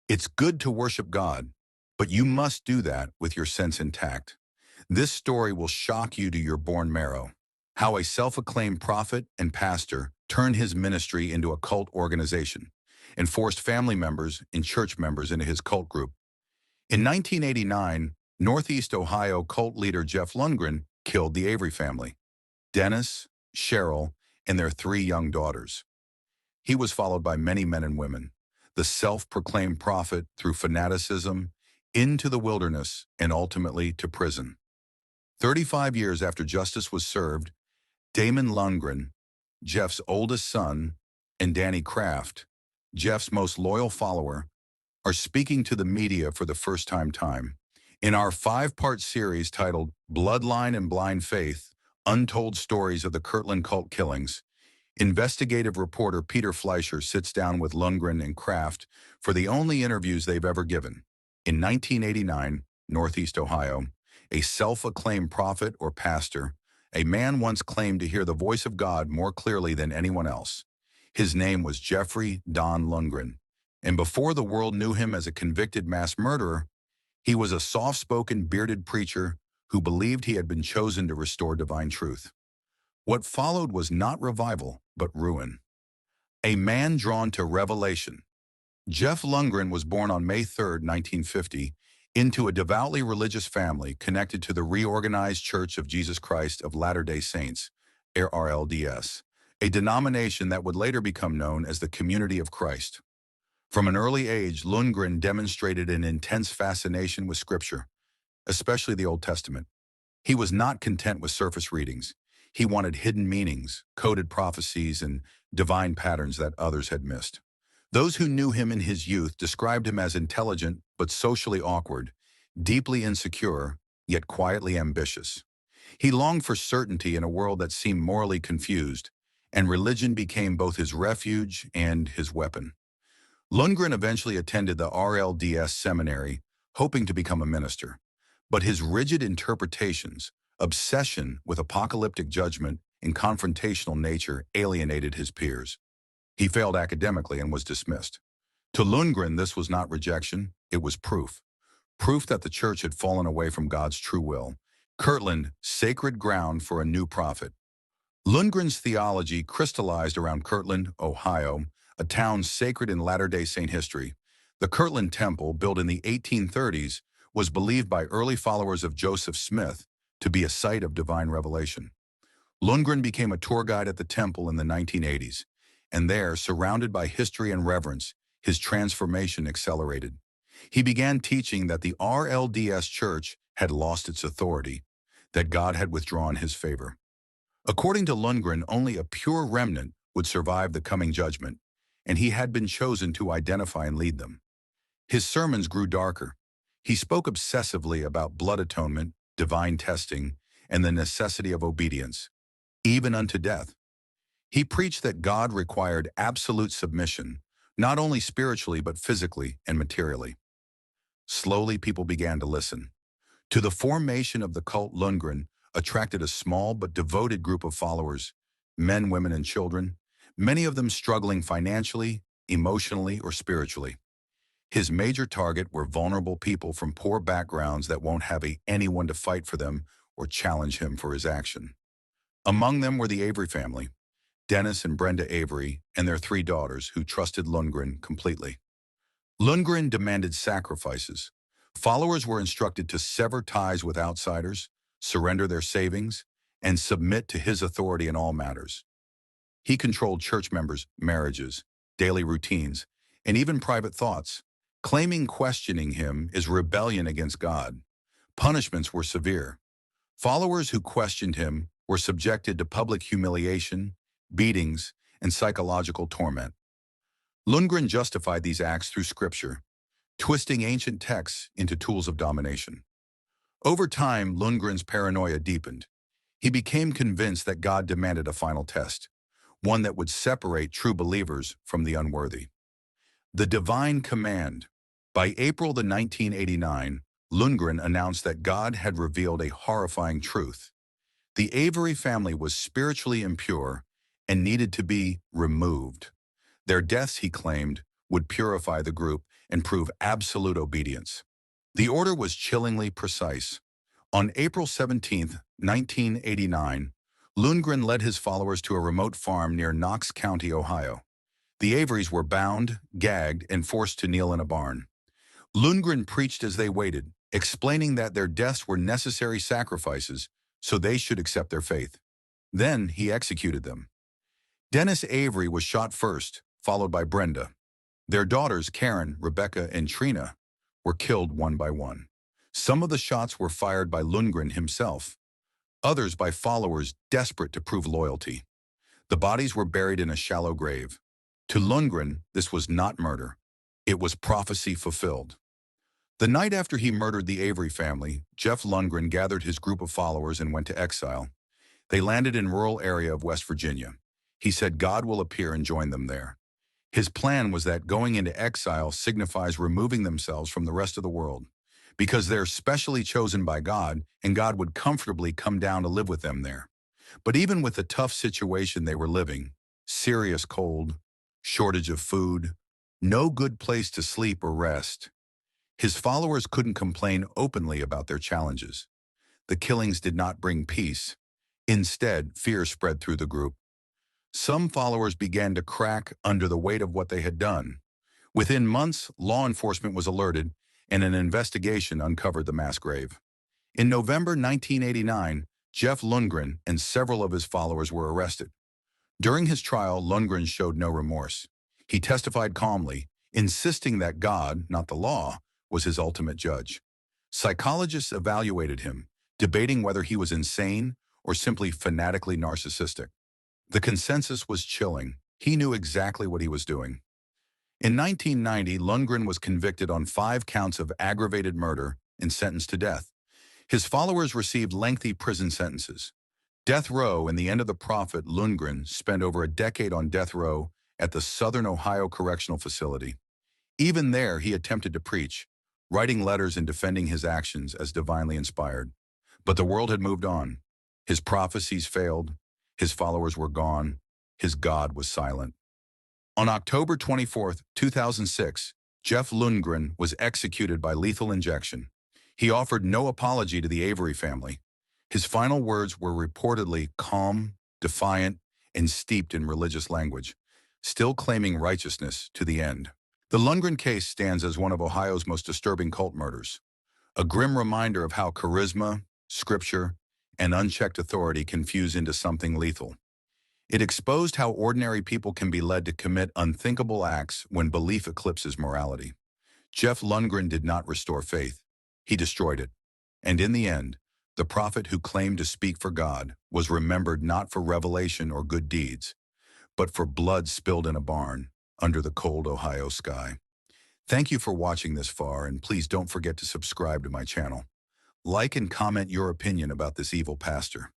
It's good to worship God, but you must do that with your sense intact. This story will shock you to your born marrow. How a self-acclaimed prophet and pastor turned his ministry into a cult organization and forced family members and church members into his cult group. In 1989, Northeast Ohio cult leader Jeff Lungren killed the Avery family, Dennis, Cheryl, and their three young daughters. He was followed by many men and women, the self-proclaimed prophet through fanaticism, into the wilderness, and ultimately to prison. 35 years after justice was served, Damon Lundgren, Jeff's oldest son, and Danny Kraft, Jeff's most loyal follower, are speaking to the media for the first time. In our 5-part series titled Bloodline and Blind Faith, Untold Stories of the Kirtland Cult Killings, investigative reporter Peter Fleischer sits down with Lundgren and Kraft for the only interviews they've ever given. In 1989, Northeast Ohio, a self-acclaimed prophet or pastor, a man once claimed to hear the voice of God more clearly than anyone else. His name was Jeffrey Don Lundgren, and before the world knew him as a convicted mass murderer, he was a soft-spoken, bearded preacher who believed he had been chosen to restore divine truth. What followed was not revival, but ruin. A man drawn to revelation. Jeff Lungren was born on May 3, 1950, into a devoutly religious family connected to the Reorganized Church of Jesus Christ of Latter-day Saints, RLDS, a denomination that would later become known as the Community of Christ. From an early age, Lundgren demonstrated an intense fascination with Scripture, especially the Old Testament. He was not content with surface readings. He wanted hidden meanings, coded prophecies, and divine patterns that others had missed. Those who knew him in his youth described him as intelligent but socially awkward, deeply insecure, yet quietly ambitious. He longed for certainty in a world that seemed morally confused, and religion became both his refuge and his weapon. Lundgren eventually attended the RLDS seminary, hoping to become a minister. But his rigid interpretations, obsession with apocalyptic judgment, and confrontational nature alienated his peers. He failed academically and was dismissed. To Lundgren, this was not rejection, it was proof. Proof that the church had fallen away from God's true will. Kirtland, sacred ground for a new prophet. Lundgren's theology crystallized around Kirtland, Ohio, a town sacred in Latter-day Saint history. The Kirtland Temple, built in the 1830s, was believed by early followers of Joseph Smith to be a site of divine revelation. Lundgren became a tour guide at the temple in the 1980s, and there, surrounded by history and reverence, his transformation accelerated. He began teaching that the RLDS Church had lost its authority, that God had withdrawn his favor. According to Lundgren, only a pure remnant would survive the coming judgment, and he had been chosen to identify and lead them. His sermons grew darker. He spoke obsessively about blood atonement, divine testing, and the necessity of obedience, even unto death. He preached that God required absolute submission, not only spiritually but physically and materially. Slowly, people began to listen. To the formation of the cult, Lundgren attracted a small but devoted group of followers, men, women, and children, many of them struggling financially, emotionally, or spiritually. His major target were vulnerable people from poor backgrounds that won't have anyone to fight for them or challenge him for his action. Among them were the Avery family, Dennis and Brenda Avery, and their three daughters, who trusted Lundgren completely. Lundgren demanded sacrifices. Followers were instructed to sever ties with outsiders, surrender their savings, and submit to his authority in all matters. He controlled church members' marriages, daily routines, and even private thoughts. Claiming questioning him is rebellion against God. Punishments were severe. Followers who questioned him were subjected to public humiliation, beatings, and psychological torment. Lundgren justified these acts through Scripture, twisting ancient texts into tools of domination. Over time, Lundgren's paranoia deepened. He became convinced that God demanded a final test, one that would separate true believers from the unworthy. The divine command. By April 1989, Lundgren announced that God had revealed a horrifying truth. The Avery family was spiritually impure and needed to be removed. Their deaths, he claimed, would purify the group and prove absolute obedience. The order was chillingly precise. On April 17, 1989, Lundgren led his followers to a remote farm near Knox County, Ohio. The Averys were bound, gagged, and forced to kneel in a barn. Lundgren preached as they waited, explaining that their deaths were necessary sacrifices, so they should accept their faith. Then he executed them. Dennis Avery was shot first, followed by Brenda. Their daughters, Karen, Rebecca, and Trina, were killed one by one. Some of the shots were fired by Lundgren himself, others by followers desperate to prove loyalty. The bodies were buried in a shallow grave. To Lundgren, this was not murder. It was prophecy fulfilled. The night after he murdered the Avery family, Jeff Lungren gathered his group of followers and went to exile. They landed in a rural area of West Virginia. He said God will appear and join them there. His plan was that going into exile signifies removing themselves from the rest of the world, because they're specially chosen by God, and God would comfortably come down to live with them there. But even with the tough situation they were living, serious cold, shortage of food, no good place to sleep or rest, his followers couldn't complain openly about their challenges. The killings did not bring peace. Instead, fear spread through the group. Some followers began to crack under the weight of what they had done. Within months, law enforcement was alerted, and an investigation uncovered the mass grave. In November 1989, Jeff Lungren and several of his followers were arrested. During his trial, Lundgren showed no remorse. He testified calmly, insisting that God, not the law, was his ultimate judge. Psychologists evaluated him, debating whether he was insane or simply fanatically narcissistic. The consensus was chilling. He knew exactly what he was doing. In 1990, Lundgren was convicted on 5 counts of aggravated murder and sentenced to death. His followers received lengthy prison sentences. Death row and the end of the Prophet Lundgren spent over a decade on death row at the Southern Ohio Correctional Facility. Even there, he attempted to preach, writing letters and defending his actions as divinely inspired. But the world had moved on. His prophecies failed. His followers were gone. His God was silent. On October 24, 2006, Jeff Lundgren was executed by lethal injection. He offered no apology to the Avery family. His final words were reportedly calm, defiant, and steeped in religious language, still claiming righteousness to the end. The Lundgren case stands as one of Ohio's most disturbing cult murders, a grim reminder of how charisma, scripture, and unchecked authority can fuse into something lethal. It exposed how ordinary people can be led to commit unthinkable acts when belief eclipses morality. Jeff Lundgren did not restore faith. He destroyed it. And in the end, the prophet who claimed to speak for God was remembered not for revelation or good deeds, but for blood spilled in a barn under the cold Ohio sky. Thank you for watching this far, and please don't forget to subscribe to my channel. Like and comment your opinion about this evil pastor.